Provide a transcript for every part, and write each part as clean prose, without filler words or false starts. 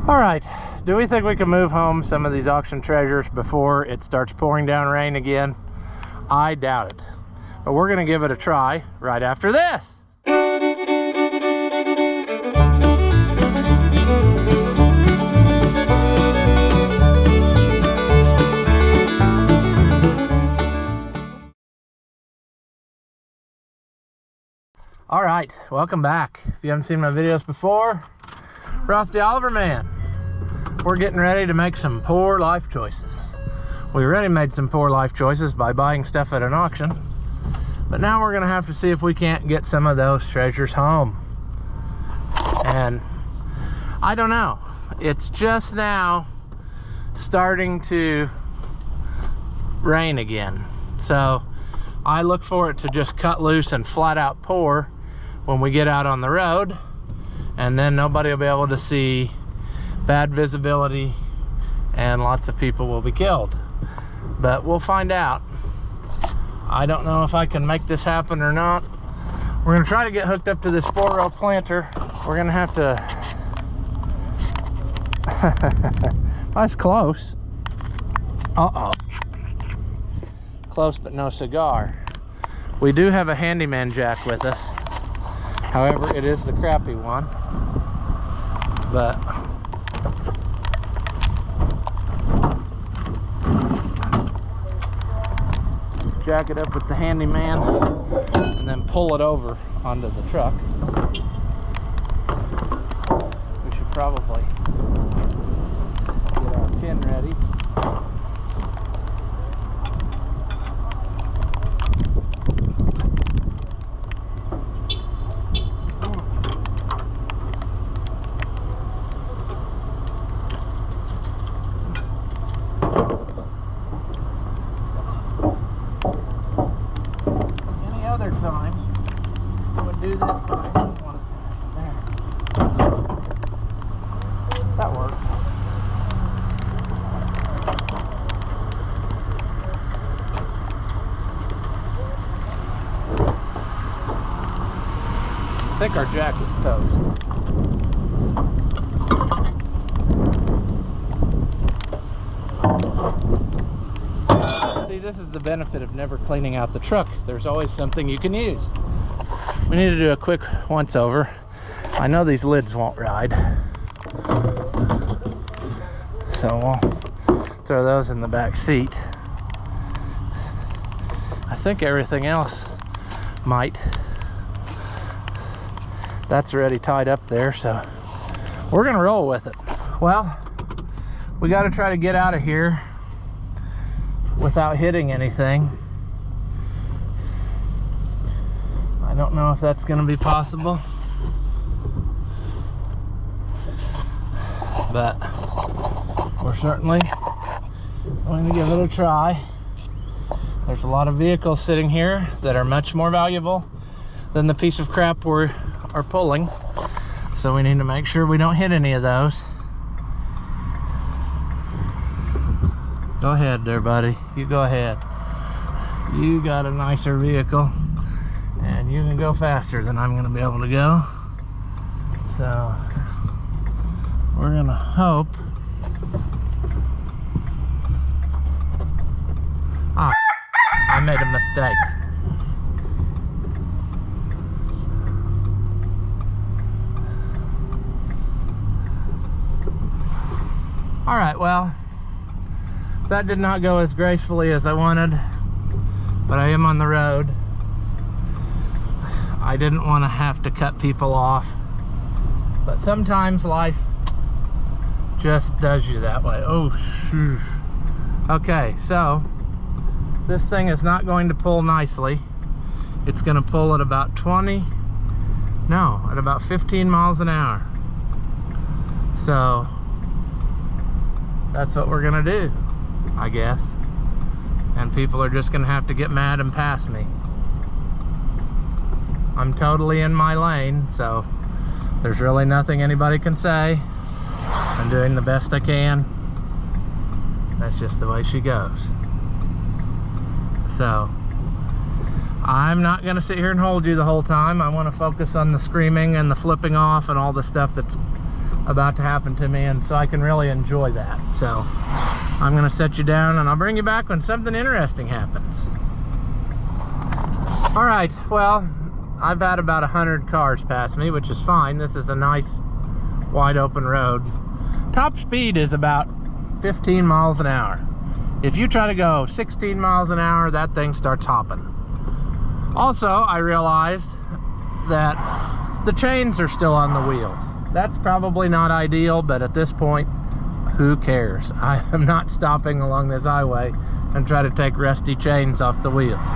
All right, do we think we can move home some of these auction treasures before it starts pouring down rain again? I doubt it, but we're gonna give it a try right after this. All right, welcome back. If you haven't seen my videos before, Ross the Oliver Man. We're getting ready to make some poor life choices. We already made some poor life choices by buying stuff at an auction, but now we're gonna have to see if we can't get some of those treasures home. And I don't know, it's just now starting to rain again. So I look for it to just cut loose and flat out pour when we get out on the road, and then nobody will be able to see, bad visibility, and lots of people will be killed. But we'll find out. I don't know if I can make this happen or not. We're gonna try to get hooked up to this 4-row planter. We're gonna have to that's close. Uh-oh. Close but no cigar. We do have a handyman jack with us. However, it is the crappy one. But jack it up with the handyman and then pull it over onto the truck. We should probably get our pin ready. I think our jack is toast. See, this is the benefit of never cleaning out the truck. There's always something you can use. We need to do a quick once over. I know these lids won't ride, so we'll throw those in the back seat. I think everything else might. That's already tied up there, so we're gonna roll with it. Well, we got to try to get out of here without hitting anything. I don't know if that's gonna be possible, but we're certainly going to give it a try. There's a lot of vehicles sitting here that are much more valuable than the piece of crap we're pulling, so we need to make sure we don't hit any of those. Go ahead there, buddy. You go ahead. You got a nicer vehicle and you can go faster than I'm gonna be able to go, so we're gonna hope. I made a mistake. All right, well, that did not go as gracefully as I wanted, but I am on the road. I didn't want to have to cut people off, but sometimes life just does you that way. Oh, shoot. Okay, so this thing is not going to pull nicely. It's going to pull at about at about 15 miles an hour. So that's what we're gonna do, I guess. And people are just gonna have to get mad and pass me. I'm totally in my lane, so there's really nothing anybody can say. I'm doing the best I can. That's just the way she goes. So I'm not gonna sit here and hold you the whole time. I wanna focus on the screaming and the flipping off and all the stuff that's about to happen to me, and so I can really enjoy that. So I'm gonna set you down and I'll bring you back when something interesting happens. All right, well, I've had about 100 cars pass me, which is fine. This is a nice wide open road. Top speed is about 15 miles an hour. If you try to go 16 miles an hour, that thing starts hopping. Also, I realized that the chains are still on the wheels. That's probably not ideal, but at this point, who cares? I am not stopping along this highway and try to take rusty chains off the wheels.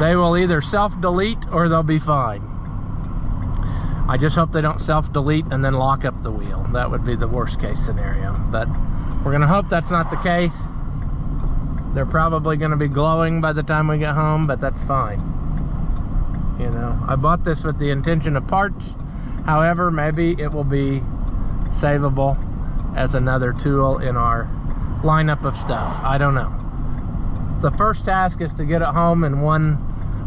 They will either self-delete or they'll be fine. I just hope they don't self-delete and then lock up the wheel. That would be the worst case scenario, but we're gonna hope that's not the case. They're probably gonna be glowing by the time we get home, but that's fine. You know, I bought this with the intention of parts. However, maybe it will be savable as another tool in our lineup of stuff. I don't know. The first task is to get it home in one,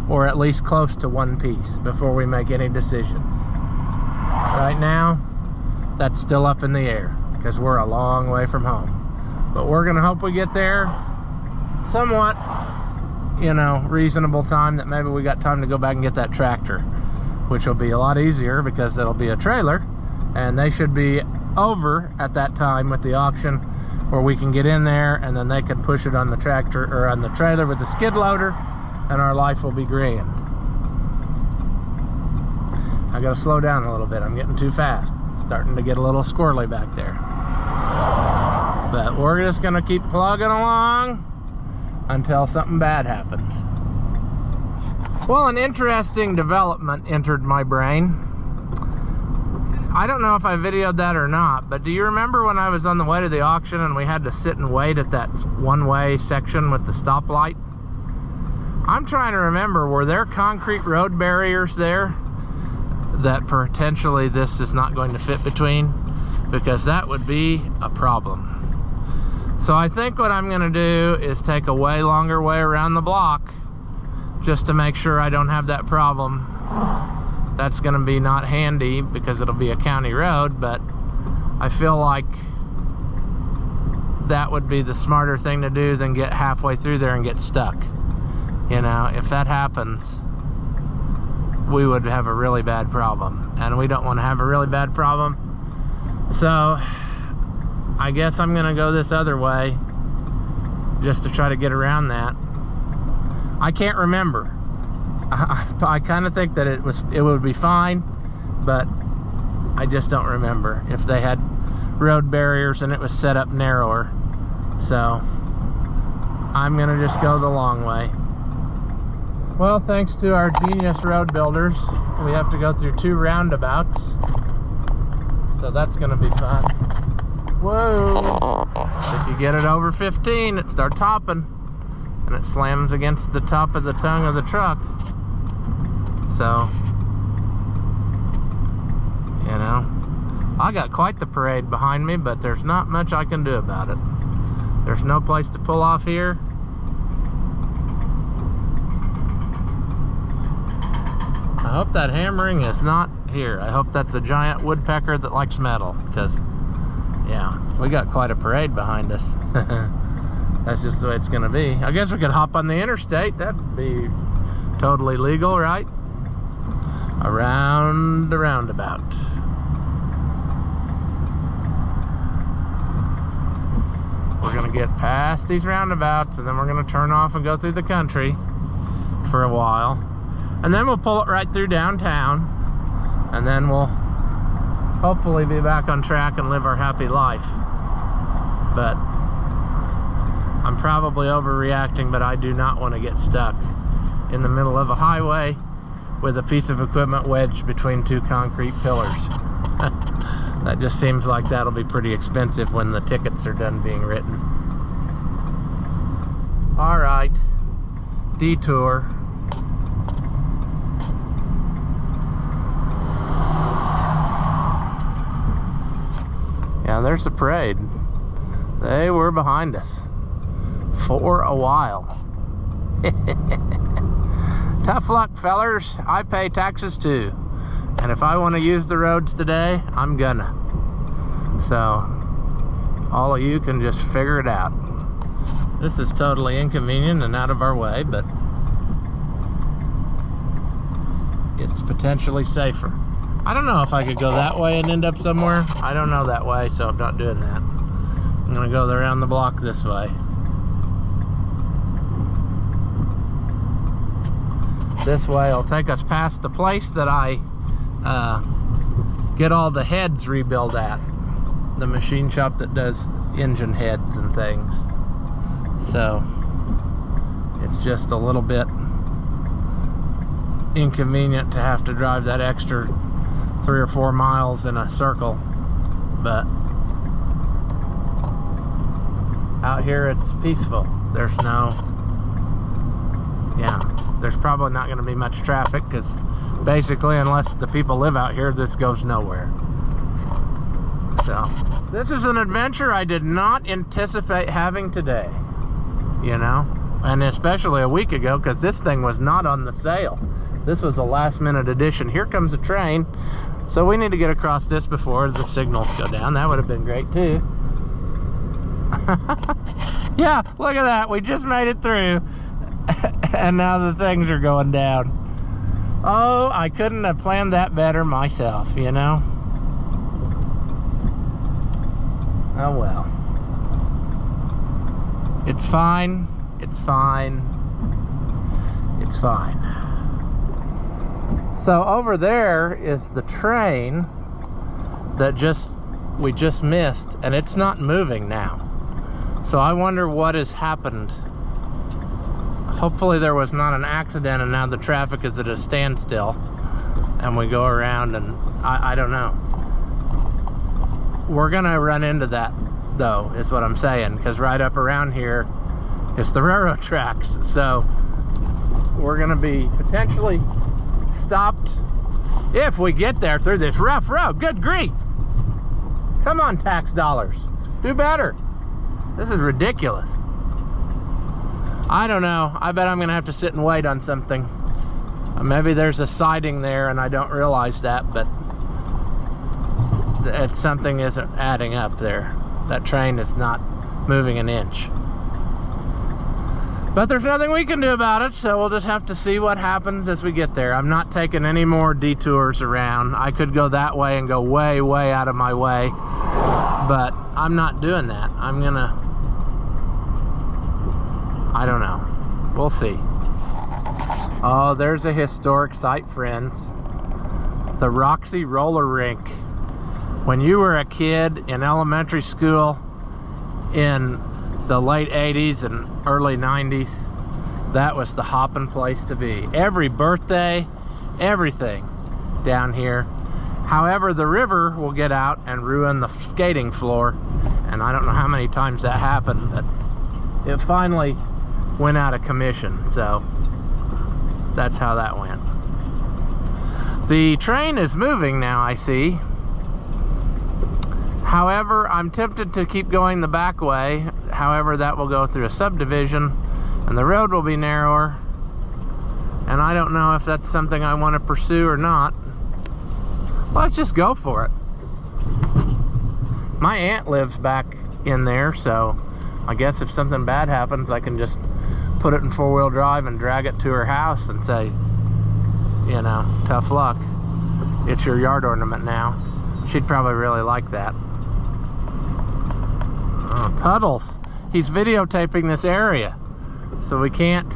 or at least close to one piece, before we make any decisions. Right now, that's still up in the air because we're a long way from home. But we're gonna hope we get there somewhat, you know, reasonable time, that maybe we got time to go back and get that tractor, which will be a lot easier because it'll be a trailer, and they should be over at that time with the auction, where we can get in there and then they can push it on the tractor or on the trailer with the skid loader, and our life will be grand. I gotta slow down a little bit. I'm getting too fast. It's starting to get a little squirrely back there. But we're just gonna keep plugging along until something bad happens. Well, an interesting development entered my brain. I don't know if I videoed that or not, but do you remember when I was on the way to the auction and we had to sit and wait at that one-way section with the stoplight? I'm trying to remember, were there concrete road barriers there that potentially this is not going to fit between? Because that would be a problem. So I think what I'm gonna do is take a way longer way around the block just to make sure I don't have that problem. That's gonna be not handy because it'll be a county road, but I feel like that would be the smarter thing to do than get halfway through there and get stuck. You know, if that happens, we would have a really bad problem, and we don't want to have a really bad problem. So I guess I'm gonna go this other way just to try to get around that. I can't remember. I kind of think that it would be fine, but I just don't remember if they had road barriers and it was set up narrower. So I'm gonna just go the long way. Well, thanks to our genius road builders, we have to go through 2 roundabouts, so that's gonna be fun. Whoa! If you get it over 15, it starts hopping and it slams against the top of the tongue of the truck. So, you know, I got quite the parade behind me, but there's not much I can do about it. There's no place to pull off here. I hope that hammering is not here. I hope that's a giant woodpecker that likes metal, because, yeah, we got quite a parade behind us. That's just the way it's gonna be. I guess we could hop on the interstate. That'd be totally legal, right? Around the roundabout. We're gonna get past these roundabouts, and then we're gonna turn off and go through the country for a while. And then we'll pull it right through downtown, and then we'll hopefully be back on track and live our happy life. But I'm probably overreacting, but I do not want to get stuck in the middle of a highway with a piece of equipment wedged between 2 concrete pillars. That just seems like that'll be pretty expensive when the tickets are done being written. All right, detour. Yeah, there's the parade. They were behind us for a while. Tough luck, fellers. I pay taxes too. And if I want to use the roads today, I'm gonna. So all of you can just figure it out. This is totally inconvenient and out of our way, but it's potentially safer. I don't know if I could go that way and end up somewhere. I don't know that way, so I'm not doing that. I'm gonna go around the block this way. This way will take us past the place that I get all the heads rebuilt at. The machine shop that does engine heads and things. So it's just a little bit inconvenient to have to drive that extra 3 or 4 miles in a circle, but out here it's peaceful. There's there's probably not going to be much traffic, because basically, unless the people live out here, this goes nowhere. So this is an adventure I did not anticipate having today, you know, and especially a week ago, because this thing was not on the sale. This was a last-minute addition. Here comes a train, so we need to get across this before the signals go down. That would have been great too. Yeah, look at that. We just made it through. And now the things are going down. Oh, I couldn't have planned that better myself, you know? Oh well. It's fine. It's fine. It's fine. So over there is the train that we just missed, and it's not moving now. So I wonder what has happened. Hopefully there was not an accident and now the traffic is at a standstill and we go around, and I don't know. We're gonna run into that though, is what I'm saying, because right up around here is the railroad tracks. So we're gonna be potentially stopped if we get there through this rough road. Good grief. Come on, tax dollars. Do better. This is ridiculous. I don't know. I bet I'm gonna have to sit and wait on something. Maybe there's a siding there and I don't realize that, but something isn't adding up there. That train is not moving an inch. But there's nothing we can do about it, so we'll just have to see what happens as we get there. I'm not taking any more detours around. I could go that way and go way, way out of my way, but I'm not doing that. I'm gonna, I don't know. We'll see. Oh, there's a historic site, friends. The Roxy Roller Rink. When you were a kid in elementary school in the late 80s and early 90s, that was the hopping place to be. Every birthday, everything down here. However, the river will get out and ruin the skating floor, and I don't know how many times that happened, but it finally went out of commission, so that's how that went. The train is moving now, I see. However, I'm tempted to keep going the back way. However, that will go through a subdivision and the road will be narrower, and I don't know if that's something I want to pursue or not. Well, let's just go for it. My aunt lives back in there, so I guess if something bad happens, I can just put it in four-wheel drive and drag it to her house and say, you know, tough luck. It's your yard ornament now. She'd probably really like that. Oh, Puddles. He's videotaping this area, so we can't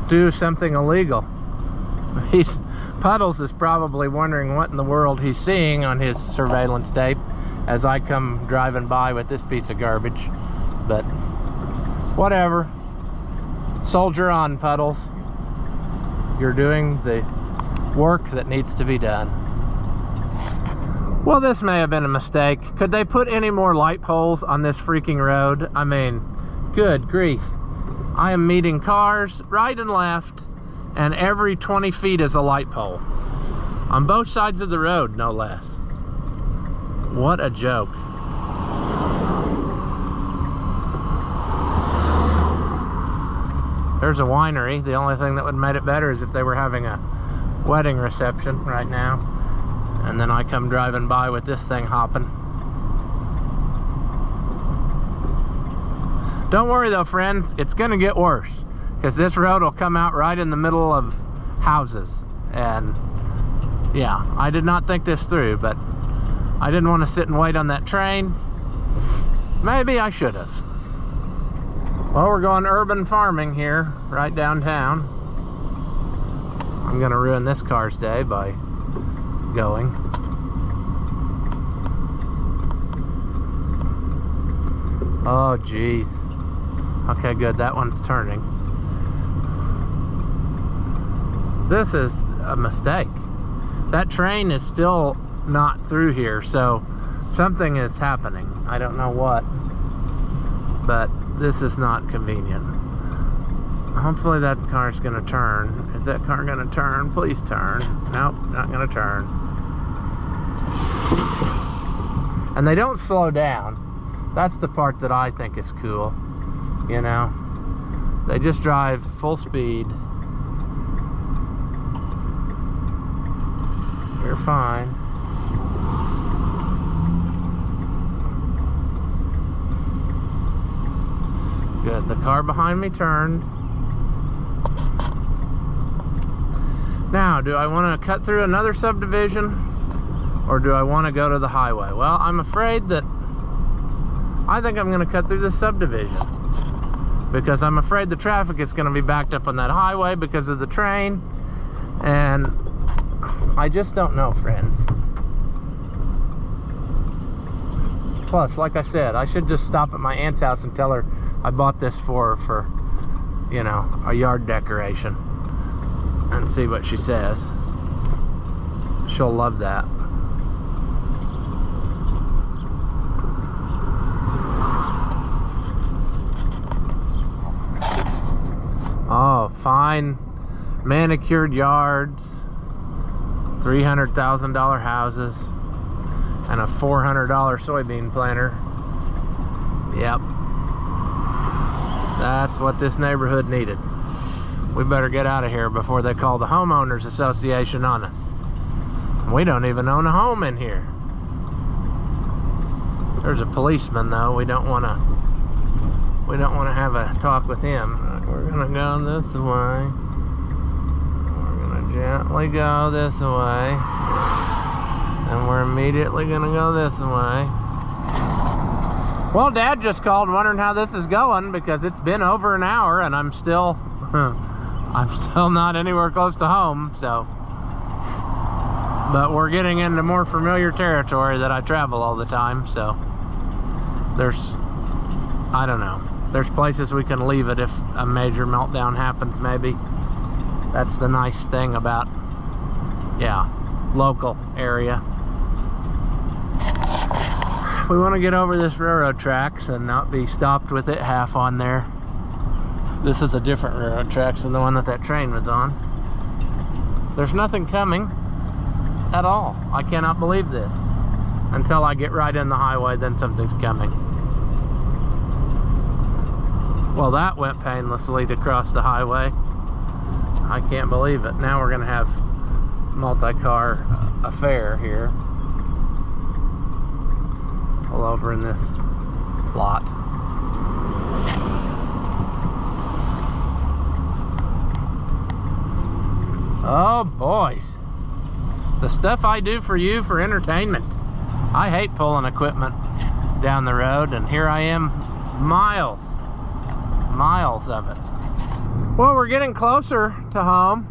do something illegal. Puddles is probably wondering what in the world he's seeing on his surveillance tape as I come driving by with this piece of garbage. But whatever. Soldier on, Puddles. You're doing the work that needs to be done. Well, this may have been a mistake. Could they put any more light poles on this freaking road? I mean, good grief. I am meeting cars right and left, and every 20 feet is a light pole. On both sides of the road, no less. What a joke. There's a winery. The only thing that would have made it better is if they were having a wedding reception right now. And then I come driving by with this thing hopping. Don't worry though, friends, it's gonna get worse, because this road will come out right in the middle of houses. And yeah, I did not think this through, but I didn't want to sit and wait on that train. Maybe I should have. Well, we're going urban farming here, right downtown. I'm gonna ruin this car's day by going. Oh geez. Okay, good, that one's turning. This is a mistake. That train is still not through here, so something is happening. I don't know what, but this is not convenient. Hopefully that car's gonna turn. Is that car gonna turn? Please turn. Nope, not gonna turn. And they don't slow down. That's the part that I think is cool. You know, they just drive full speed. You're fine. Good, the car behind me turned. Now, do I want to cut through another subdivision, or do I want to go to the highway? Well, I'm afraid that I think I'm going to cut through this subdivision, because I'm afraid the traffic is going to be backed up on that highway because of the train, and I just don't know, friends. Plus, like I said, I should just stop at my aunt's house and tell her I bought this for you know, a yard decoration, and see what she says. She'll love that. Oh, fine manicured yards, $300,000 houses, and a $400 soybean planter. Yep. That's what this neighborhood needed. We better get out of here before they call the homeowners association on us. We don't even own a home in here. There's a policeman though. We don't want to have a talk with him. We're gonna go this way. We're gonna gently go this way. And we're immediately gonna go this way. Well, Dad just called wondering how this is going, because it's been over an hour and I'm still not anywhere close to home, so. But we're getting into more familiar territory that I travel all the time, so I don't know. There's places we can leave it if a major meltdown happens, maybe. That's the nice thing about, yeah, local area. We want to get over this railroad tracks and not be stopped with it half on there. This is a different railroad tracks than the one that train was on. There's nothing coming at all. I cannot believe this. Until I get right in the highway, then something's coming. Well, that went painlessly to cross the highway. I can't believe it. Now we're gonna have multi-car affair here. Pull over in this lot. Oh boys, the stuff I do for you for entertainment. I hate pulling equipment down the road, and here I am, miles of it. Well, we're getting closer to home.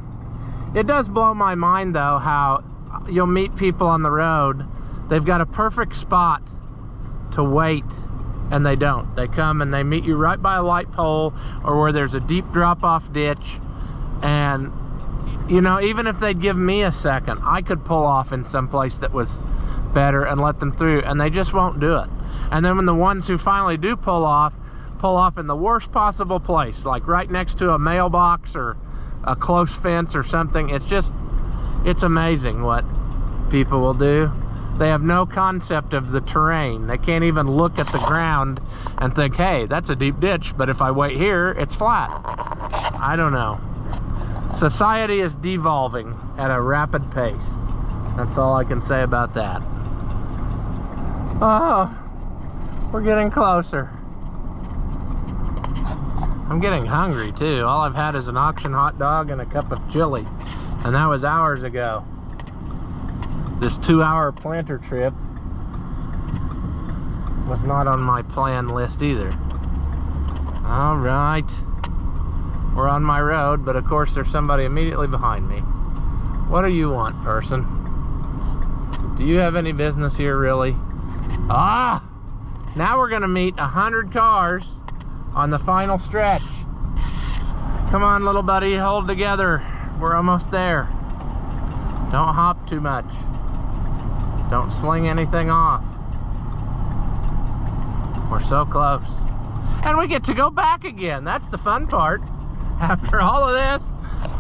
It does blow my mind though how you'll meet people on the road. They've got a perfect spot to wait, and they don't. They come and they meet you right by a light pole or where there's a deep drop-off ditch, and you know, even if they'd give me a second, I could pull off in some place that was better and let them through, and they just won't do it. And then when the ones who finally do pull off in the worst possible place, like right next to a mailbox or a close fence or something. It's amazing what people will do. They have no concept of the terrain. They can't even look at the ground and think, hey, that's a deep ditch, but if I wait here, it's flat. I don't know. Society is devolving at a rapid pace. That's all I can say about that. Oh, we're getting closer. I'm getting hungry too. All I've had is an auction hot dog and a cup of chili, and that was hours ago. This 2-hour planter trip was not on my plan list either. All right, we're on my road, but of course there's somebody immediately behind me. What do you want, person? Do you have any business here, really? Ah! Now we're gonna meet 100 cars on the final stretch. Come on, little buddy, hold together. We're almost there. Don't hop too much. Don't sling anything off. We're so close. And we get to go back again. That's the fun part. After all of this,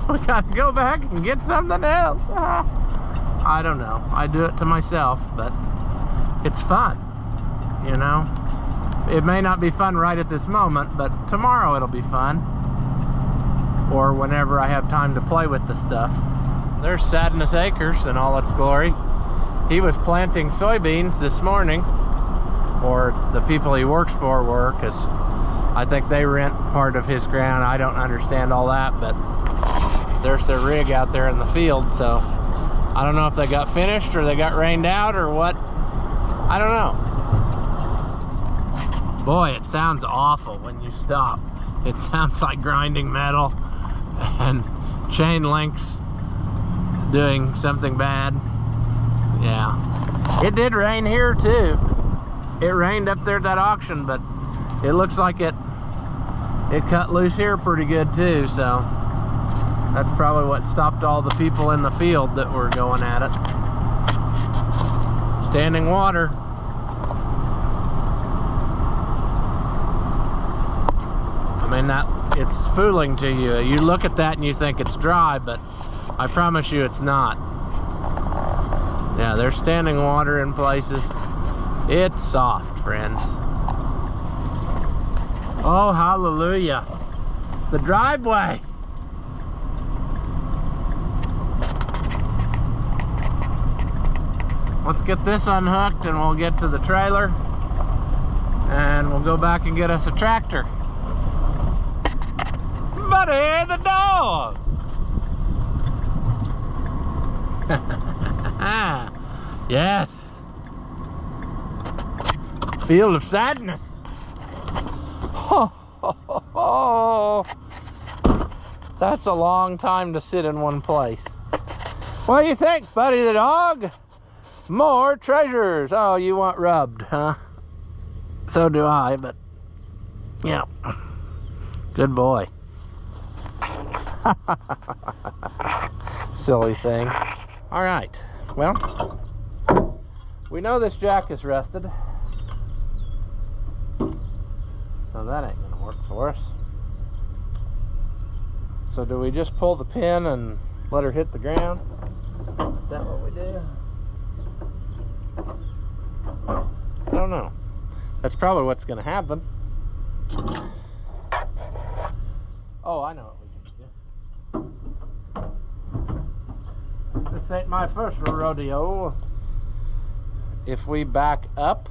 we gotta go back and get something else. I don't know. I do it to myself, but it's fun, you know? It may not be fun right at this moment, but tomorrow it'll be fun. Or whenever I have time to play with the stuff. There's Sadness Acres in all its glory. He was planting soybeans this morning, or the people he works for were, because I think they rent part of his ground. I don't understand all that, but there's their rig out there in the field, so I don't know if they got finished or they got rained out or what. I don't know. Boy, it sounds awful when you stop. It sounds like grinding metal and chain links doing something bad. Yeah, it did rain here too. It rained up there at that auction, but it looks like it cut loose here pretty good too, so that's probably what stopped all the people in the field that were going at it. Standing water. I mean, it's fooling to you. You look at that and you think it's dry, but I promise you it's not. Yeah, there's standing water in places. It's soft, friends. Oh, hallelujah. The driveway. Let's get this unhooked and we'll get to the trailer and we'll go back and get us a tractor. Buddy the dog. Yes. Field of sadness. Oh, that's a long time to sit in one place. What do you think, Buddy the dog? More treasures. Oh, you want rubbed, huh? So do I, but yeah. Good boy. Silly thing. All right. Well, we know this jack is rusted, so that ain't gonna work for us. So do we just pull the pin and let her hit the ground? Is that what we do? I don't know. That's probably what's gonna happen. Oh, I know what we can do. This ain't my first rodeo. If we back up,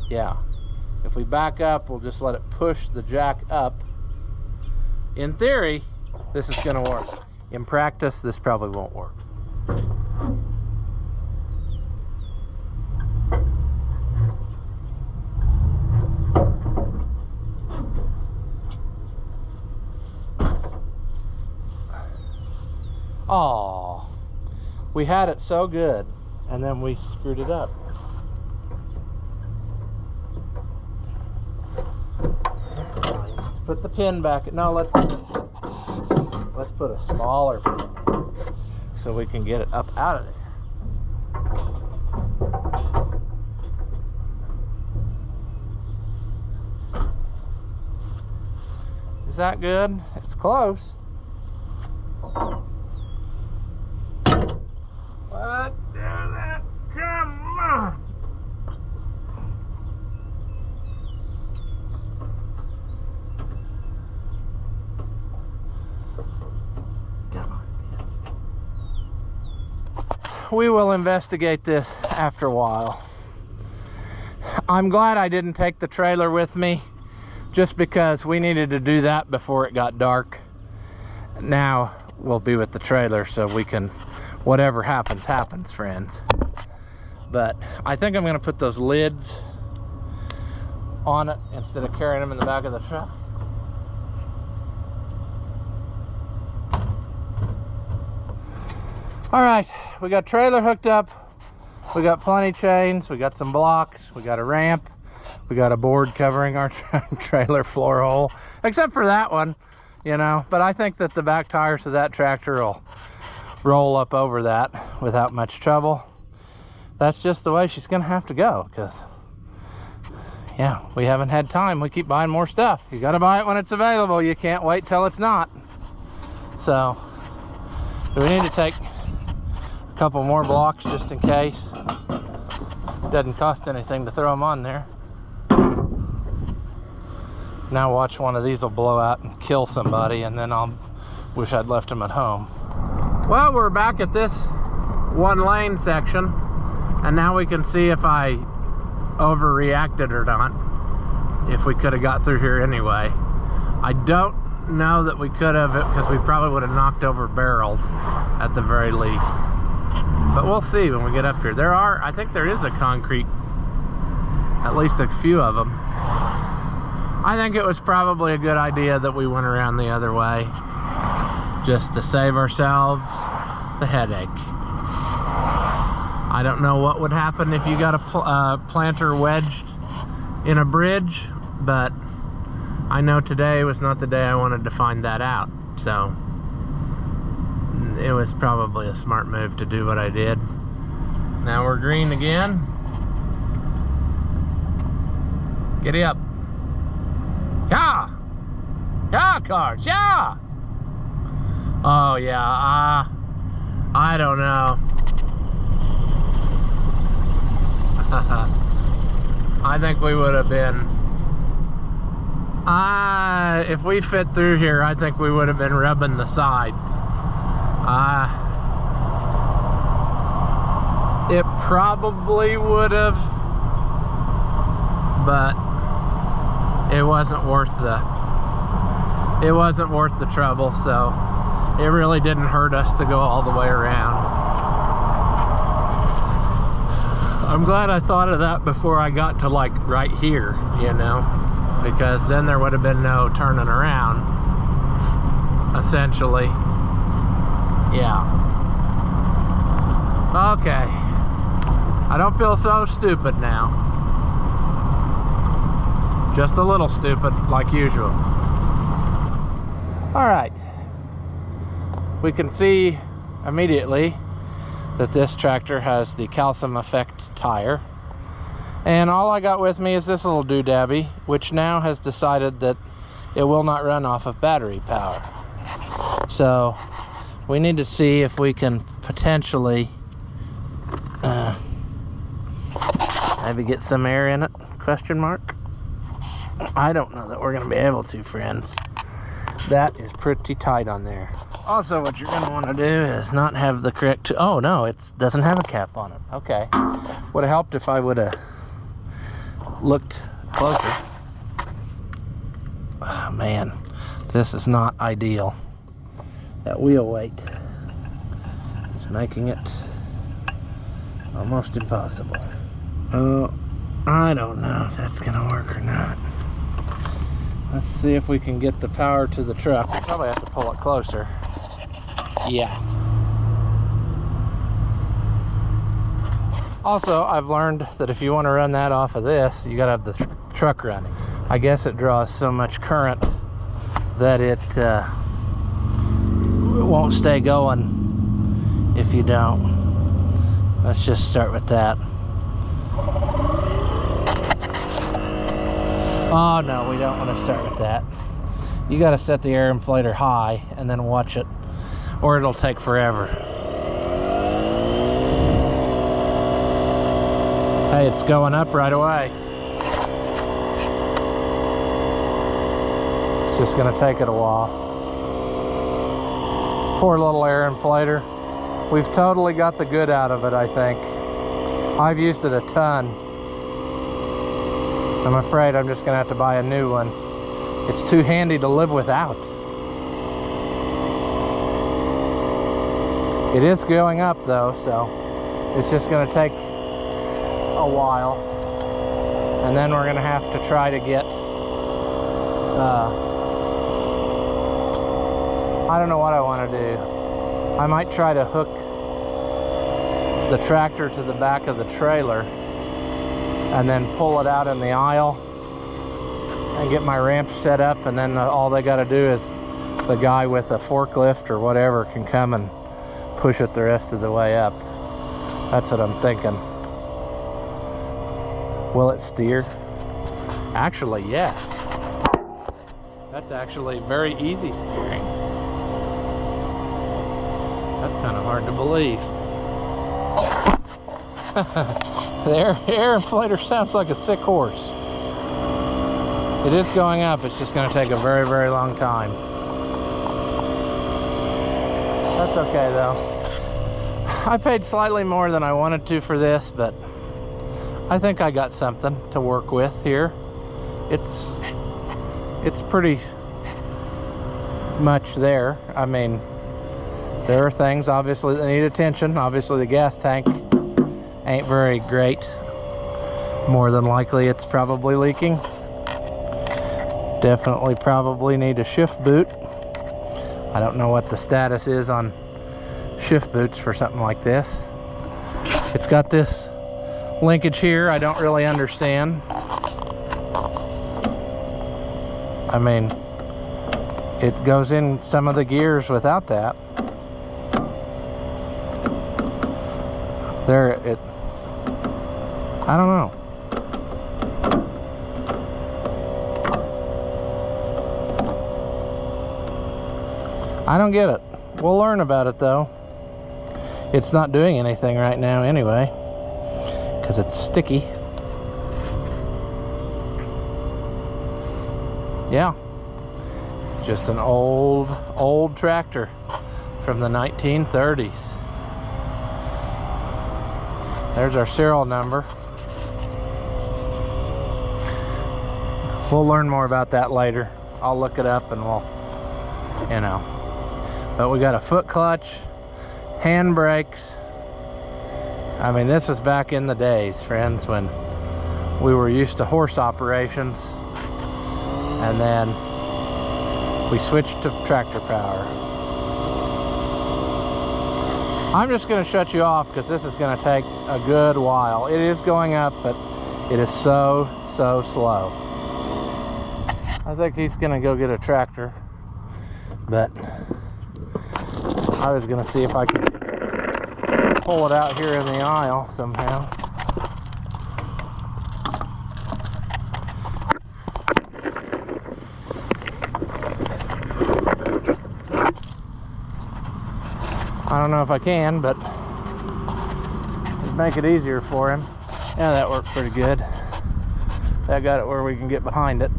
yeah. If we back up, we'll just let it push the jack up. In theory, this is gonna work. In practice, this probably won't work. Oh, we had it so good, and then we screwed it up. Let's put the pin back. No, let's put a smaller pin so we can get it up out of there. Is that good? It's close. What? Damn it! Come on! Come on. We will investigate this after a while. I'm glad I didn't take the trailer with me, just because we needed to do that before it got dark. Now we'll be with the trailer, so we can, whatever happens, happens, friends. But I think I'm gonna put those lids on it instead of carrying them in the back of the truck. All right, we got trailer hooked up. We got plenty chains. We got some blocks. We got a ramp. We got a board covering our trailer floor hole, except for that one, you know. But I think that the back tires of that tractor will roll up over that without much trouble. That's just the way she's gonna have to go, because yeah, we haven't had time. We keep buying more stuff. You gotta buy it when it's available. You can't wait till it's not. So we need to take a couple more blocks just in case. Doesn't cost anything to throw them on there. Now watch, one of these will blow out and kill somebody, and then I'll wish I'd left them at home. Well, we're back at this one lane section, and now we can see if I overreacted or not, if we could have got through here anyway. I don't know that we could have, because we probably would have knocked over barrels at the very least. But we'll see when we get up here. There are, I think there is a concrete, at least a few of them. I think it was probably a good idea that we went around the other way, just to save ourselves the headache. I don't know what would happen if you got a planter wedged in a bridge, but I know today was not the day I wanted to find that out. So it was probably a smart move to do what I did. Now we're green again. Giddy up. Yeah! Yeah, cars, yeah! Oh yeah, I don't know. I think we would have been, if we fit through here, I think we would have been rubbing the sides. It probably would have, but it wasn't worth the trouble, so it really didn't hurt us to go all the way around. I'm glad I thought of that before I got to like right here, you know, because then there would have been no turning around, essentially. Yeah. Okay. I don't feel so stupid now. Just a little stupid, like usual. All right. We can see immediately that this tractor has the calcium effect tire, and all I got with me is this little doodabby, which now has decided that it will not run off of battery power. So we need to see if we can potentially maybe get some air in it, question mark. I don't know that we're gonna be able to, friends. That is pretty tight on there. Also, what you're going to want to do is not have the correct... Oh, no, it doesn't have a cap on it. Okay. Would have helped if I would have looked closer. Oh, man. This is not ideal. That wheel weight is making it almost impossible. Oh, I don't know if that's going to work or not. Let's see if we can get the power to the truck. I probably have to pull it closer. Yeah. Also, I've learned that if you want to run that off of this, you gotta have the truck running. I guess it draws so much current that it won't stay going if you don't. Let's just start with that. Oh no, we don't want to start with that. You got to set the air inflator high and then watch it, or it'll take forever. Hey, it's going up right away. It's just going to take it a while. Poor little air inflator. We've totally got the good out of it, I think. I've used it a ton. I'm afraid I'm just gonna have to buy a new one. it's too handy to live without. It is going up though, so it's just going to take a while, and then we're going to have to try to get I don't know what I want to do. I might try to hook the tractor to the back of the trailer and then pull it out in the aisle and get my ramp set up, and then all they got to do is the guy with a forklift or whatever can come and push it the rest of the way up. That's what I'm thinking. Will it steer? Actually, yes. That's actually very easy steering. That's kind of hard to believe. The air inflator sounds like a sick horse. It is going up. It's just going to take a very, very long time. That's okay though. I paid slightly more than I wanted to for this, but I think I got something to work with here. It's pretty much there. I mean, there are things obviously that need attention. Obviously the gas tank ain't very great. More than likely it's probably leaking. Definitely probably need a shift boot. I don't know what the status is on shift boots for something like this. It's got this linkage here I don't really understand. I mean, it goes in some of the gears without that. There, I don't know. I don't get it. We'll learn about it though. It's not doing anything right now anyway, because it's sticky. Yeah, it's just an old tractor from the 1930s. There's our serial number. We'll learn more about that later. I'll look it up and we'll, you know. But we got a foot clutch, hand brakes. I mean, this was back in the days, friends, when we were used to horse operations, and then we switched to tractor power. I'm just going to shut you off because this is going to take a good while. It is going up, but it is so slow. I think he's going to go get a tractor, but I was going to see if I could pull it out here in the aisle somehow. I don't know if I can, but it'd make it easier for him. Yeah, that worked pretty good. That got it where we can get behind it.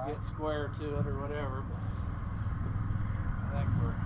Get square to it or whatever, but that worked.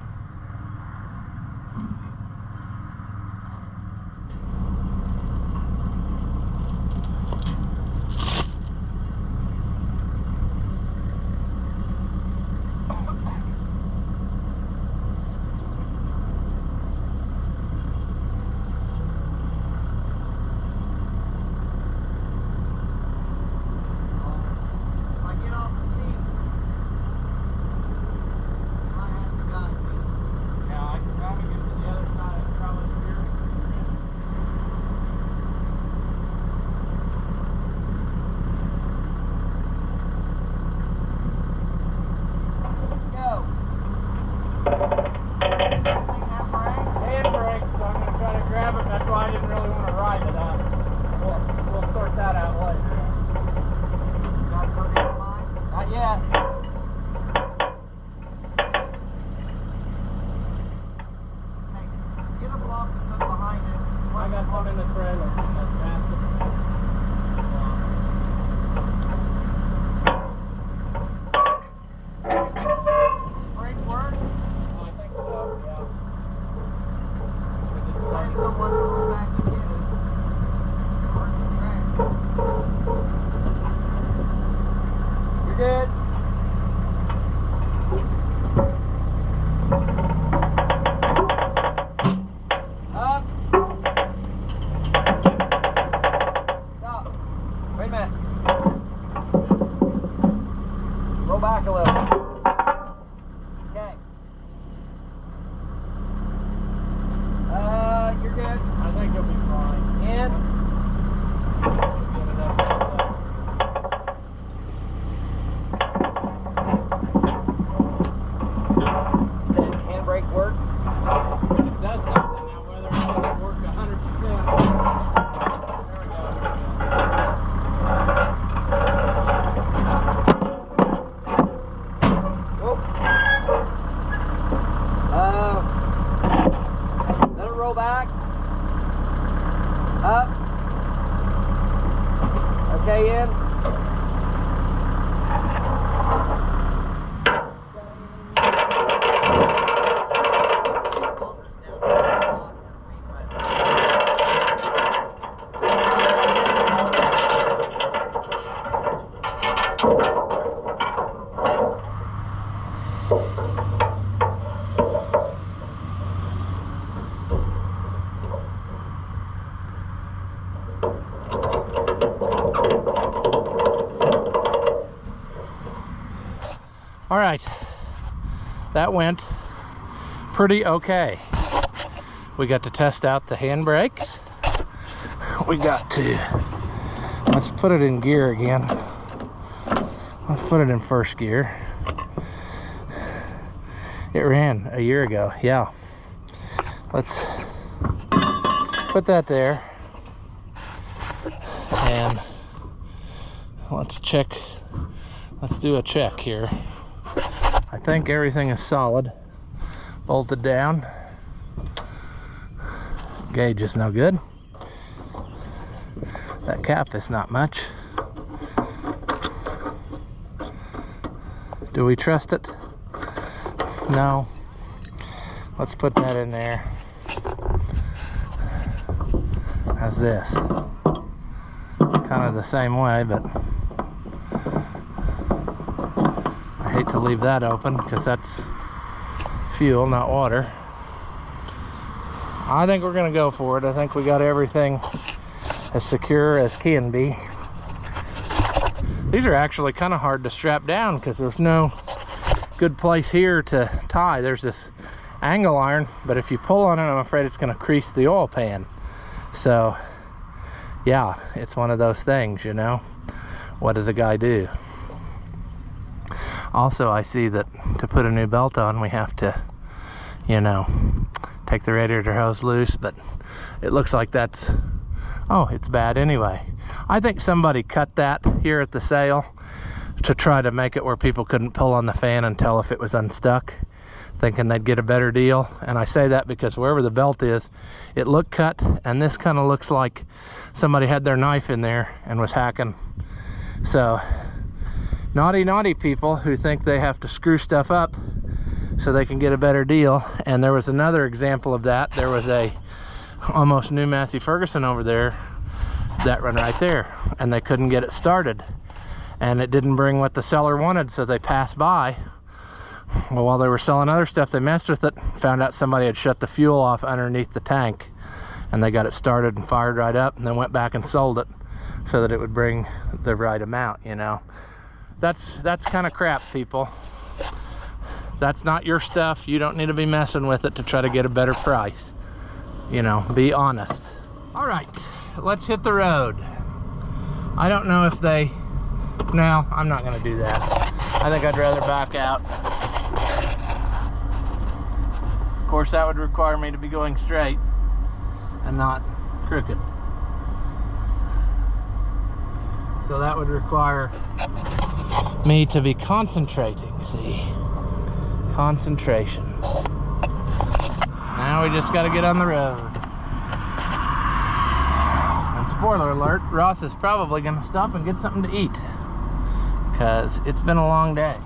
Okay. You're good. I think you'll be fine. In. Did the handbrake work? It does something now, whether or not it worked 100%. There we go. Let it roll back. Up. Okay, in. All right, that went pretty okay. We got to test out the handbrakes. We got to, let's put it in gear again. Let's put it in first gear. It ran a year ago, yeah. Let's put that there. And let's check, let's do a check here. I think everything is solid, bolted down. Gauge is no good. That cap is not much. Do we trust it? No. Let's put that in there. How's this? Kind of the same way, but I hate to leave that open because that's fuel, not water. I think we're gonna go for it. I think we got everything as secure as can be. These are actually kind of hard to strap down because there's no good place here to tie. There's this angle iron, but if you pull on it, I'm afraid it's gonna crease the oil pan. So yeah, it's one of those things, you know. What does a guy do? Also, I see that to put a new belt on, we have to, you know, take the radiator hose loose, but it looks like that's, oh, it's bad anyway. I think somebody cut that here at the sale to try to make it where people couldn't pull on the fan and tell if it was unstuck, thinking they'd get a better deal. And I say that because wherever the belt is, it looked cut, and this kind of looks like somebody had their knife in there and was hacking. So naughty people who think they have to screw stuff up so they can get a better deal. And there was another example of that. There was a almost new Massey Ferguson over there, that one right there, and they couldn't get it started, and it didn't bring what the seller wanted, so they passed by. Well, while they were selling other stuff, they messed with it, found out somebody had shut the fuel off underneath the tank, and they got it started and fired right up, and then went back and sold it so that it would bring the right amount, you know. That's kind of crap, people. That's not your stuff. You don't need to be messing with it to try to get a better price. You know, be honest. All right, let's hit the road. I don't know if they, no, I'm not gonna do that. I think I'd rather back out. Of course, that would require me to be going straight and not crooked. So that would require me to be concentrating, see? Concentration. Now we just gotta get on the road. And spoiler alert, Ross is probably gonna stop and get something to eat because it's been a long day.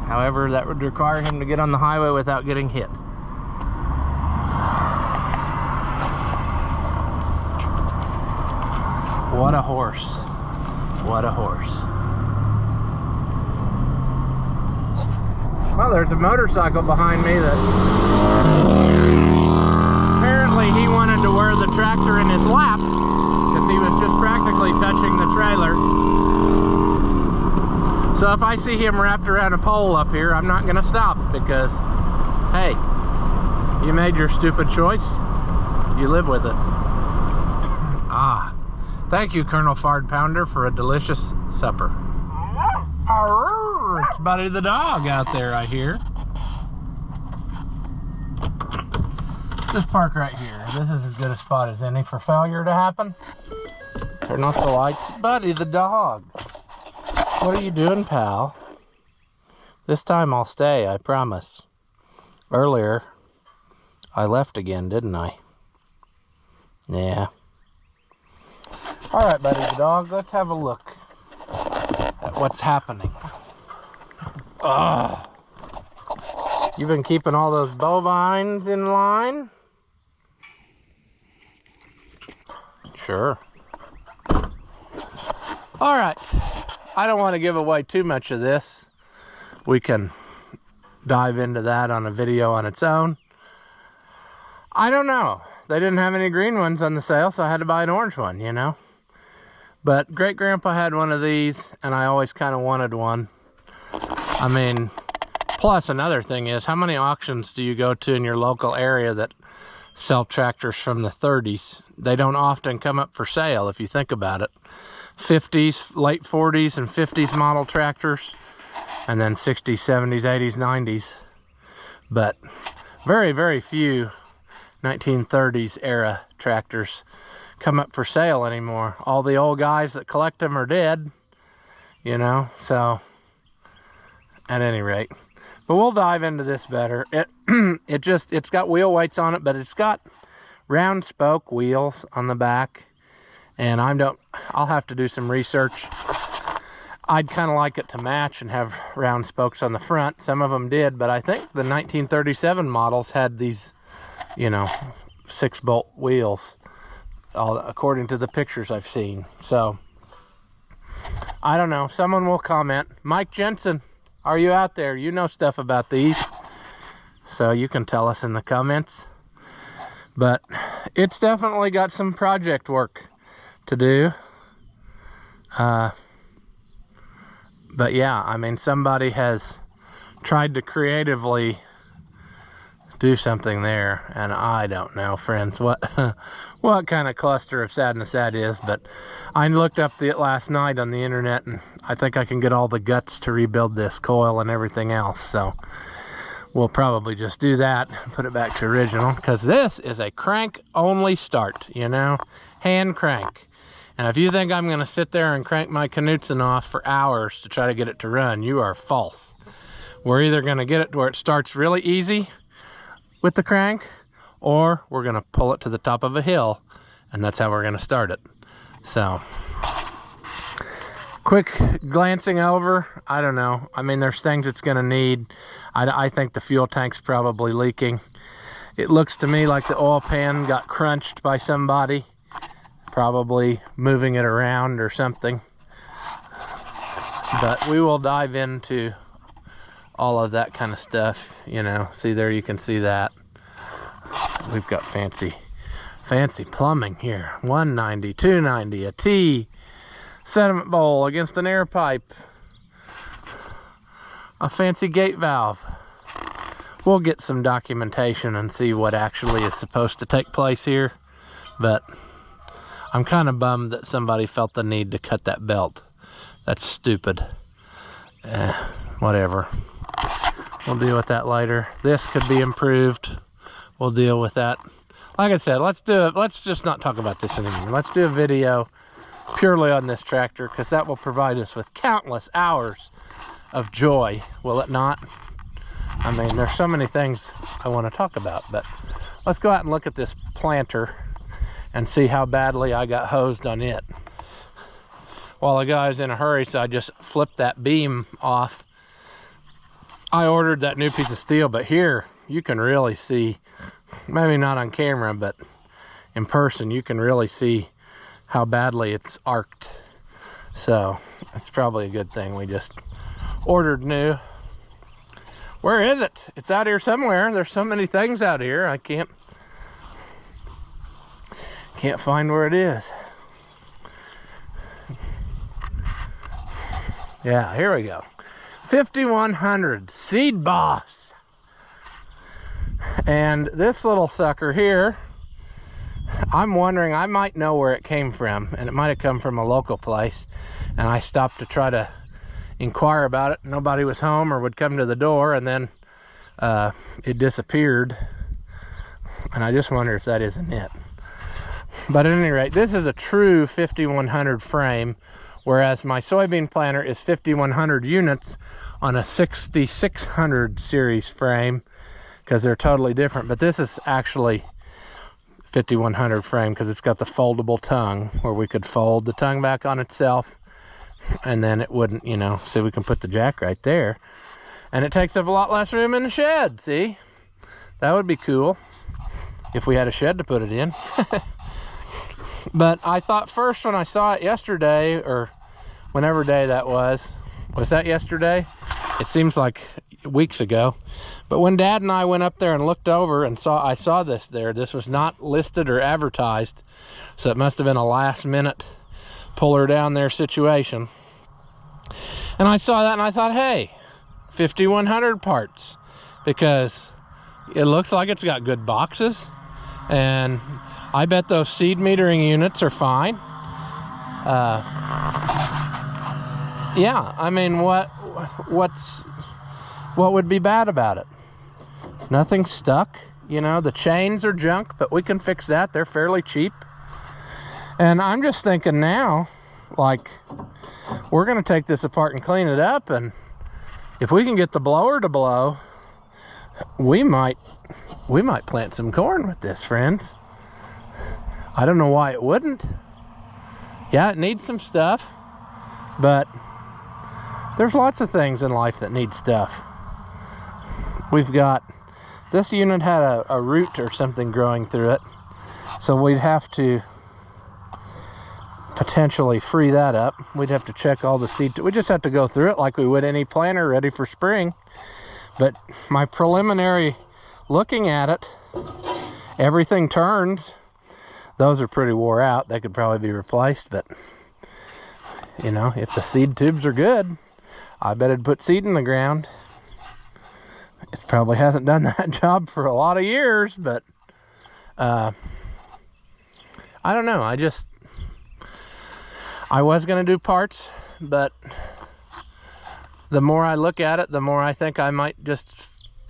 However, that would require him to get on the highway without getting hit. What a horse. What a horse. Well, there's a motorcycle behind me that apparently he wanted to wear the tractor in his lap because he was just practically touching the trailer. So if I see him wrapped around a pole up here, I'm not gonna stop because, hey, you made your stupid choice, you live with it. Ah, thank you, Colonel Fard Pounder, for a delicious supper. Arr, it's Buddy the dog out there, I hear. Just park right here. This is as good a spot as any for failure to happen. Turn off the lights. Buddy the dog. What are you doing, pal? This time I'll stay, I promise. Earlier, I left again, didn't I? Yeah. All right, Buddy the dog, let's have a look at what's happening. Ugh. You've been keeping all those bovines in line? Sure. All right. I don't want to give away too much of this. We can dive into that on a video on its own. I don't know. They didn't have any green ones on the sale, so I had to buy an orange one, you know. But Great Grandpa had one of these, and I always kind of wanted one. I mean, plus another thing is, how many auctions do you go to in your local area that sell tractors from the 30s? They don't often come up for sale, if you think about it. 50s, late 40s and 50s model tractors, and then 60s, 70s, 80s, 90s. But very, very few 1930s era tractors come up for sale anymore. All the old guys that collect them are dead, you know, so at any rate. But we'll dive into this better. It's got wheel weights on it, but it's got round spoke wheels on the back. And I'll have to do some research. I'd kind of like it to match and have round spokes on the front. Some of them did, but I think the 1937 models had these, you know, 6-bolt wheels, according to the pictures I've seen. So, I don't know. Someone will comment. Mike Jensen, are you out there? You know stuff about these. So you can tell us in the comments. But it's definitely got some project work to do. But yeah, I mean, somebody has tried to creatively do something there, and I don't know, friends, what kind of cluster of sadness that is. But I looked up it last night on the internet, and I think I can get all the guts to rebuild this coil and everything else. So we'll probably just do that, put it back to original, because this is a crank only start, you know, hand crank. And if you think I'm going to sit there and crank my Knudsen off for hours to try to get it to run, you are false. We're either going to get it to where it starts really easy with the crank, or we're going to pull it to the top of a hill, and that's how we're going to start it. So, quick glancing over, I don't know. I mean, there's things it's going to need. I think the fuel tank's probably leaking. It looks to me like the oil pan got crunched by somebody, probably moving it around or something. But we will dive into all of that kind of stuff, you know. See there, you can see that. We've got fancy plumbing here. 190, 290, a T, sediment bowl against an air pipe, a fancy gate valve. We'll get some documentation and see what actually is supposed to take place here. But I'm kind of bummed that somebody felt the need to cut that belt. That's stupid. Whatever. We'll deal with that later. This could be improved. We'll deal with that. Like I said, let's just not talk about this anymore. Let's do a video purely on this tractor, because that will provide us with countless hours of joy, will it not? I mean, there's so many things I want to talk about, but let's go out and look at this planter and see how badly I got hosed on it. While the guy's in a hurry, so I just flipped that beam off. I ordered that new piece of steel, but here you can really see, maybe not on camera, but in person, you can really see how badly it's arced. So it's probably a good thing we just ordered new. Where is it? It's out here somewhere. There's so many things out here, I can't find where it is. Yeah, here we go. 5100 Seed Boss. And this little sucker here, I'm wondering, I might know where it came from, and it might have come from a local place, and I stopped to try to inquire about it. Nobody was home or would come to the door, and then it disappeared, and I just wonder if that isn't it. But at any rate, this is a true 5100 frame, whereas my soybean planter is 5100 units on a 6600 series frame, because they're totally different. But this is actually 5100 frame because it's got the foldable tongue where we could fold the tongue back on itself, and then it wouldn't, you know, so we can put the jack right there, and it takes up a lot less room in the shed. See, that would be cool if we had a shed to put it in. But I thought first when I saw it yesterday, or whenever day that was that yesterday? It seems like weeks ago. But when Dad and I went up there and looked over and I saw this there, this was not listed or advertised, so it must have been a last minute pull her down there situation. And I saw that and I thought, hey, 5100 parts, because it looks like it's got good boxes, and I bet those seed metering units are fine. Yeah, I mean, what would be bad about it? Nothing's stuck. You know, the chains are junk, but we can fix that. They're fairly cheap. And I'm just thinking now, like, we're gonna take this apart and clean it up, and if we can get the blower to blow, we might plant some corn with this, friends. I don't know why it wouldn't. Yeah, it needs some stuff, but there's lots of things in life that need stuff. We've got, this unit had a root or something growing through it, so we'd have to potentially free that up. We'd have to check all the seed. We just have to go through it like we would any planter ready for spring. But my preliminary looking at it, everything turns. Those are pretty wore out. They could probably be replaced, but you know, if the seed tubes are good, I bet it'd put seed in the ground. It probably hasn't done that job for a lot of years, but I don't know. I was going to do parts, but the more I look at it, the more I think I might just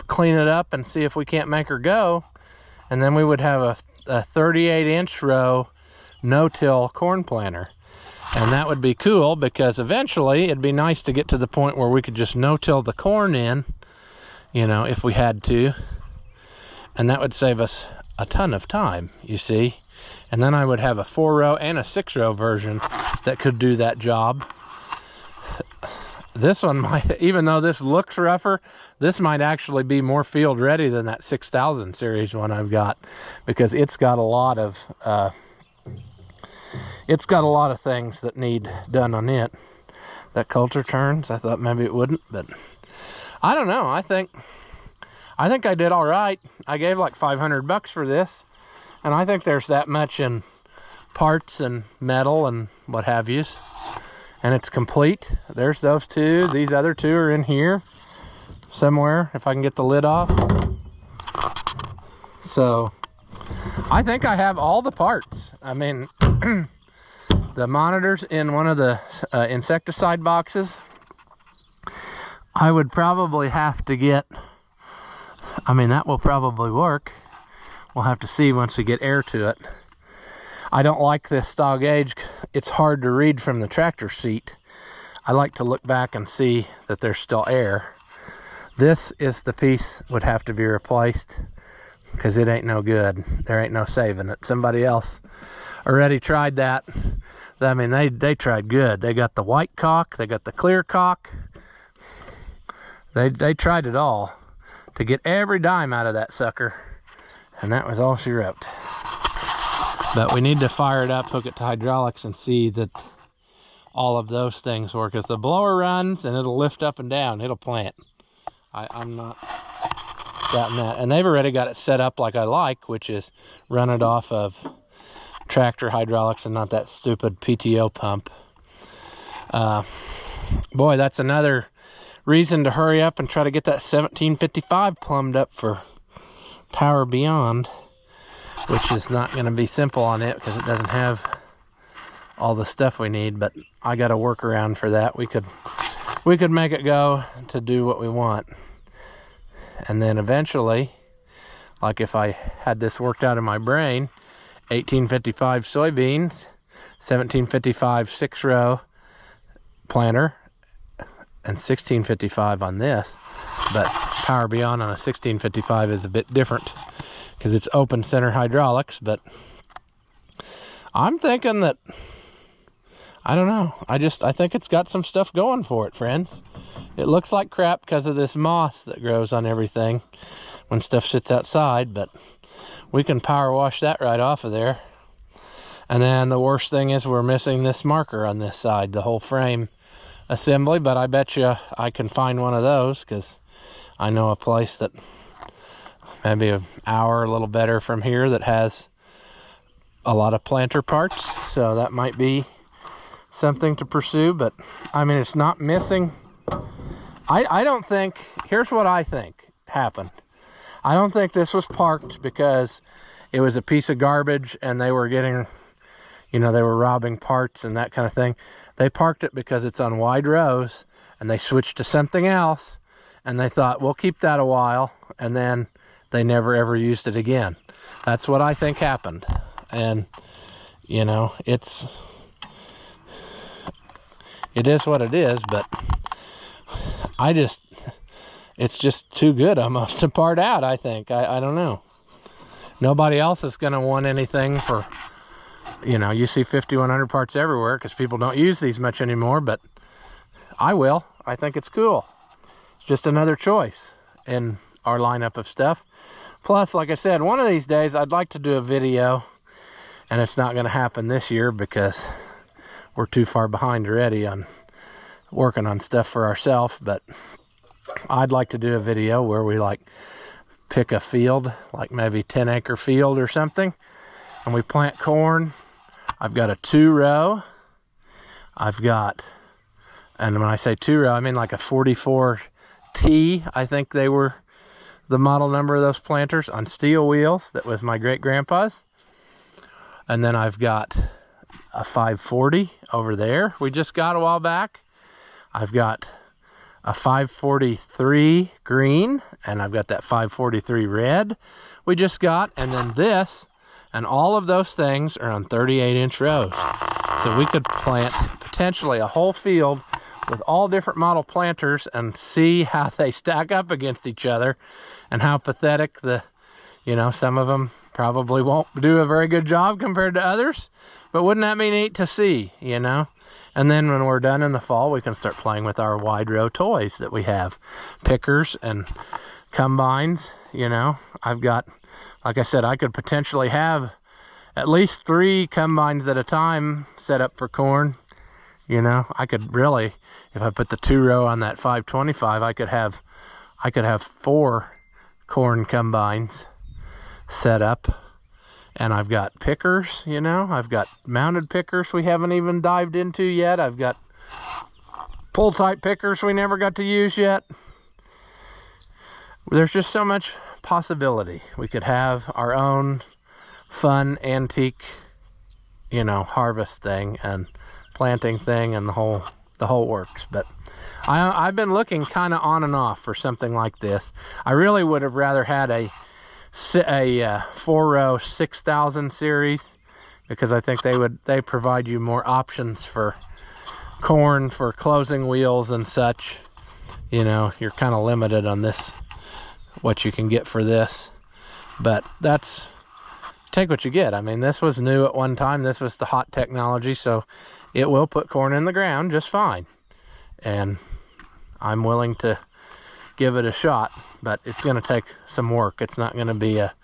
clean it up and see if we can't make her go. And then we would have a 38-inch row no-till corn planter. And that would be cool, because eventually it'd be nice to get to the point where we could just no-till the corn in, you know, if we had to. And that would save us a ton of time, you see. And then I would have a 4-row and a 6-row version that could do that job. This one might, even though this looks rougher, this might actually be more field ready than that 6000 series one I've got, because it's got a lot of things that need done on it. That culture turns. I thought maybe it wouldn't, but I don't know. I think I did all right. I gave like $500 for this, and I think there's that much in parts and metal and what have yous. And it's complete. There's those two. These other two are in here somewhere, if I can get the lid off. So I think I have all the parts. I mean, the monitors in one of the insecticide boxes, I would probably have to get, I mean, that will probably work. We'll have to see once we get air to it. I don't like this style gauge. It's hard to read from the tractor seat. I like to look back and see that there's still air. This is the piece that would have to be replaced, because it ain't no good. There ain't no saving it. Somebody else already tried that. I mean, they tried good. They got the white cock, they got the clear cock. They tried it all to get every dime out of that sucker, and that was all she wrote. But we need to fire it up, hook it to hydraulics, and see that all of those things work. If the blower runs and it'll lift up and down, it'll plant. I'm not doubting that. And they've already got it set up like I like, which is run it off of tractor hydraulics and not that stupid PTO pump. boy, that's another reason to hurry up and try to get that 1755 plumbed up for Power Beyond, which is not going to be simple on it because it doesn't have all the stuff we need, but I got a workaround for that. We could make it go to do what we want. And then eventually, like if I had this worked out in my brain, 1855 soybeans, 1755 6-row planter, and 1655 on this. But Power Beyond on a 1655 is a bit different because it's open center hydraulics. But I'm thinking that, I don't know, I think it's got some stuff going for it, friends. It looks like crap because of this moss that grows on everything when stuff sits outside, but we can power wash that right off of there. And then the worst thing is we're missing this marker on this side, the whole frame assembly, but I bet you I can find one of those because I know a place that maybe an hour, a little better from here, that has a lot of planter parts, so that might be something to pursue. But I mean, it's not missing. I don't think, here's what I think happened. I don't think this was parked because it was a piece of garbage and they were getting, you know, they were robbing parts and that kind of thing. They parked it because it's on wide rows, and they switched to something else, and they thought, we'll keep that a while, and then they never ever used it again. That's what I think happened. And, you know, it is what it is, but it's just too good almost to part out, I think. I don't know. Nobody else is going to want anything for, you know, you see 5100 parts everywhere because people don't use these much anymore, but I will. I think it's cool. It's just another choice in our lineup of stuff. Plus, like I said, one of these days I'd like to do a video, and it's not going to happen this year because we're too far behind already on working on stuff for ourselves, but I'd like to do a video where we like pick a field, like maybe 10-acre field or something, and we plant corn. I've got a 2-row. I've got, and when I say 2-row, I mean like a 44T. I think they were the model number of those planters on steel wheels. That was my great-grandpa's. And then I've got a 540 over there we just got a while back. I've got a 543 green, and I've got that 543 red we just got, and then this. And all of those things are on 38-inch rows. So we could plant potentially a whole field with all different model planters and see how they stack up against each other and how pathetic you know, some of them probably won't do a very good job compared to others. But wouldn't that be neat to see, you know? And then when we're done in the fall, we can start playing with our wide row toys that we have. Pickers and combines, you know. I've got, like I said, I could potentially have at least 3 combines at a time set up for corn. You know, I could really, if I put the 2-row on that 525, I could have 4 corn combines set up. And I've got pickers, you know, I've got mounted pickers we haven't even dived into yet. I've got pull type pickers we never got to use yet. There's just so much possibility. We could have our own fun antique, you know, harvest thing and planting thing and the whole works. But I've been looking kind of on and off for something like this. I really would have rather had a 4-row 6000 series, because I think they provide you more options for corn, for closing wheels and such. You know, you're kind of limited on this, what you can get for this, but that's, take what you get. I mean, this was new at one time. This was the hot technology, so it will put corn in the ground just fine, and I'm willing to give it a shot. But it's going to take some work. It's not going to be a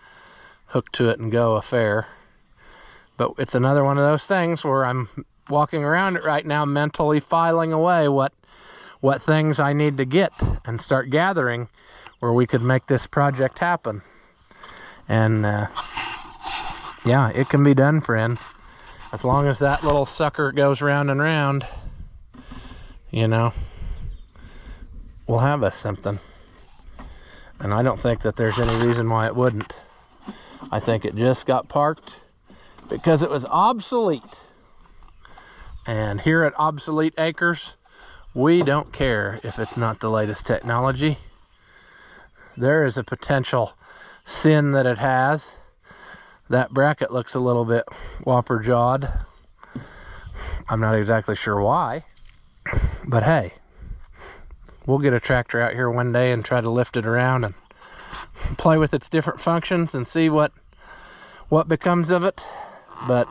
hook to it and go affair. But it's another one of those things where I'm walking around it right now, mentally filing away what things I need to get and start gathering where we could make this project happen. And yeah, it can be done, friends. As long as that little sucker goes round and round, you know, will have us something. And I don't think that there's any reason why it wouldn't. I think it just got parked because it was obsolete. And here at Obsolete Acres, we don't care if it's not the latest technology. There is a potential sin that it has. That bracket looks a little bit whopper-jawed. I'm not exactly sure why, but hey, we'll get a tractor out here one day and try to lift it around and play with its different functions and see what becomes of it. But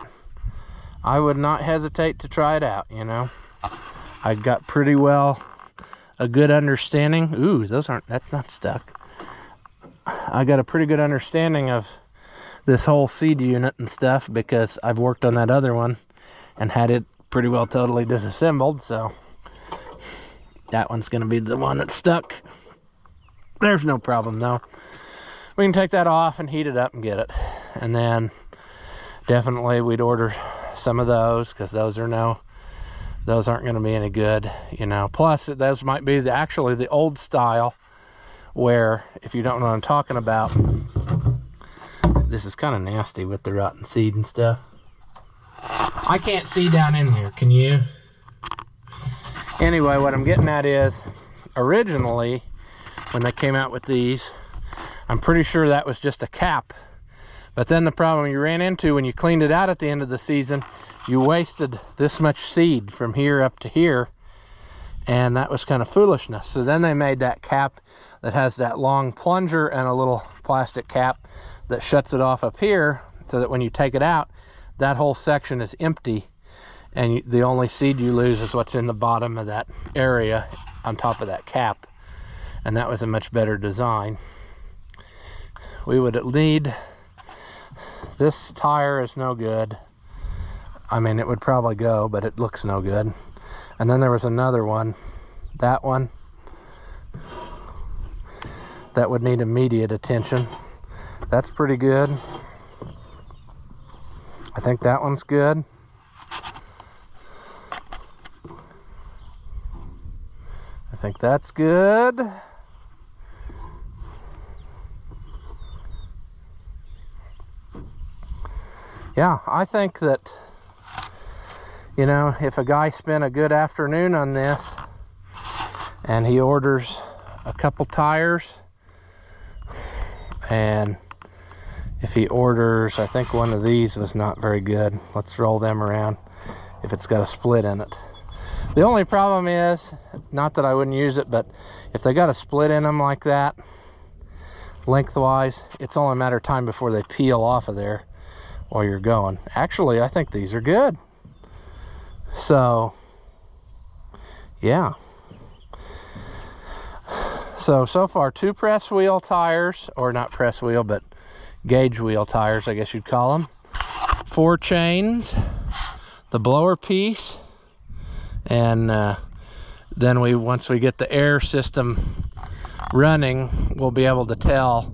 I would not hesitate to try it out, you know. I got pretty well a good understanding. Ooh, that's not stuck. I got a pretty good understanding of this whole seed unit and stuff because I've worked on that other one and had it pretty well totally disassembled, so that one's gonna be the one that's stuck. There's no problem though. We can take that off and heat it up and get it. And then definitely we'd order some of those because those aren't gonna be any good, you know. Plus those might be actually the old style where, if you don't know what I'm talking about, this is kind of nasty with the rotten seed and stuff. I can't see down in here, can you? Anyway, what I'm getting at is, originally, when they came out with these, I'm pretty sure that was just a cap. But then the problem you ran into when you cleaned it out at the end of the season, you wasted this much seed from here up to here, and that was kind of foolishness. So then they made that cap that has that long plunger and a little plastic cap that shuts it off up here, so that when you take it out, that whole section is empty, and the only seed you lose is what's in the bottom of that area on top of that cap. And that was a much better design. We would need, this tire is no good. I mean, it would probably go, but it looks no good. And then there was another one, that one, that would need immediate attention. That's pretty good. I think that one's good. I think that's good. Yeah, I think that, you know, if a guy spent a good afternoon on this and he orders a couple tires, and if he orders, I think one of these was not very good. Let's roll them around if it's got a split in it. The only problem is, not that I wouldn't use it, but if they got a split in them like that, lengthwise, it's only a matter of time before they peel off of there while you're going. Actually, I think these are good. So, yeah. So far, 2 press wheel tires, or not press wheel, but gauge wheel tires, I guess you'd call them. 4 chains, the blower piece, and then once we get the air system running, we'll be able to tell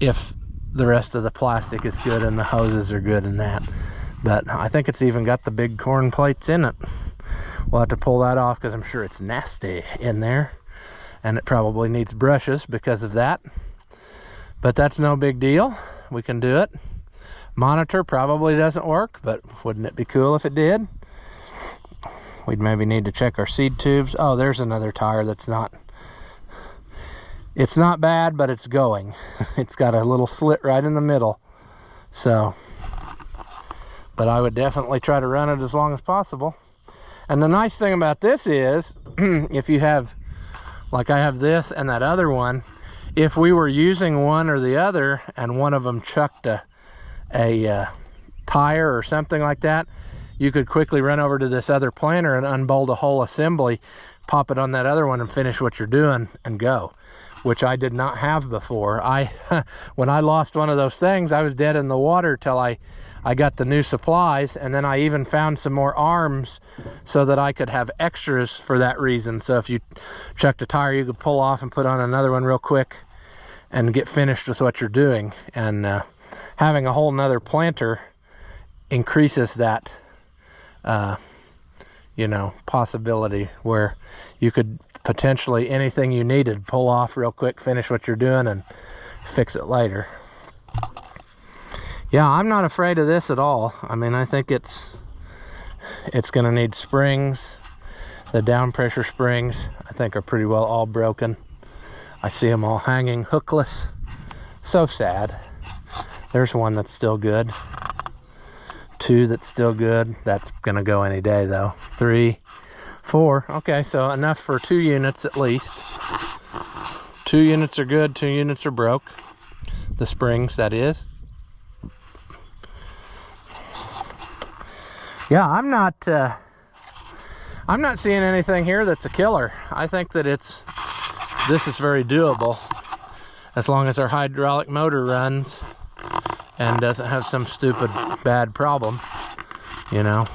if the rest of the plastic is good and the hoses are good and that. But I think it's even got the big corn plates in it. We'll have to pull that off because I'm sure it's nasty in there, and it probably needs brushes because of that. But that's no big deal. We can do it. Monitor probably doesn't work, but wouldn't it be cool if it did? We'd maybe need to check our seed tubes. Oh, there's another tire that's not, it's not bad, but it's going. It's got a little slit right in the middle. So, but I would definitely try to run it as long as possible. And the nice thing about this is, if you have, like I have this and that other one, if we were using one or the other and one of them chucked a tire or something like that, you could quickly run over to this other planter and unbolt a whole assembly, pop it on that other one and finish what you're doing and go, which I did not have before. When I lost one of those things, I was dead in the water till I got the new supplies, and then I even found some more arms so that I could have extras for that reason. So if you chucked a tire, you could pull off and put on another one real quick and get finished with what you're doing. And having a whole nother planter increases that you know, possibility where you could potentially, anything you needed, pull off real quick, finish what you're doing, and fix it later. Yeah, I'm not afraid of this at all. I mean, I think it's gonna need springs. The down pressure springs, I think, are pretty well all broken. I see them all hanging hookless. So sad. There's one that's still good. 2 that's still good. That's gonna go any day though. 3, 4. Okay, so enough for 2 units at least. 2 units are good, 2 units are broke. The springs, that is. Yeah, I'm not seeing anything here that's a killer. I think that this is very doable as long as our hydraulic motor runs and doesn't have some stupid bad problem, you know.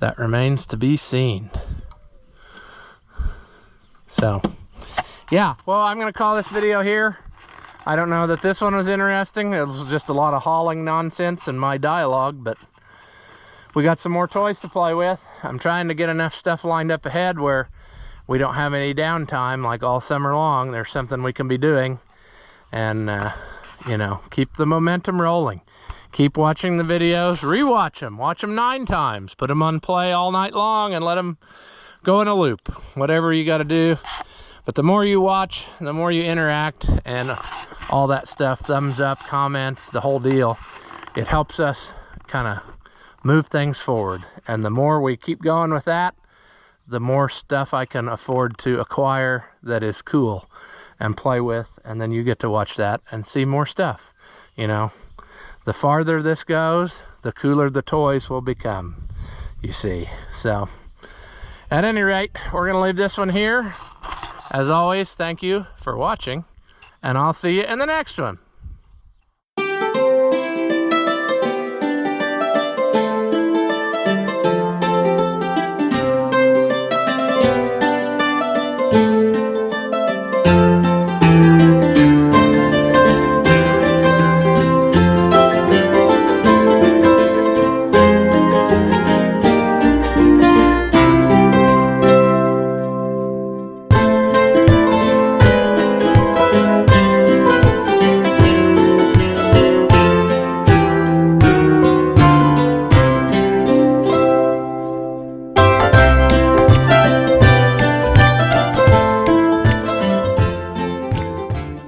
That remains to be seen. So, yeah, well, I'm gonna call this video here. I don't know that this one was interesting. It was just a lot of hauling nonsense and my dialogue, but we got some more toys to play with. I'm trying to get enough stuff lined up ahead where we don't have any downtime, like all summer long. There's something we can be doing, and you know, keep the momentum rolling. Keep watching the videos, rewatch them, watch them 9 times, put them on play all night long and let them go in a loop, whatever you got to do. But the more you watch, the more you interact and all that stuff, thumbs up, comments, the whole deal, it helps us kind of move things forward. And the more we keep going with that, the more stuff I can afford to acquire that is cool and play with, and then you get to watch that and see more stuff. You know, the farther this goes, the cooler the toys will become, you see. So at any rate, we're gonna leave this one here. As always, thank you for watching, and I'll see you in the next one.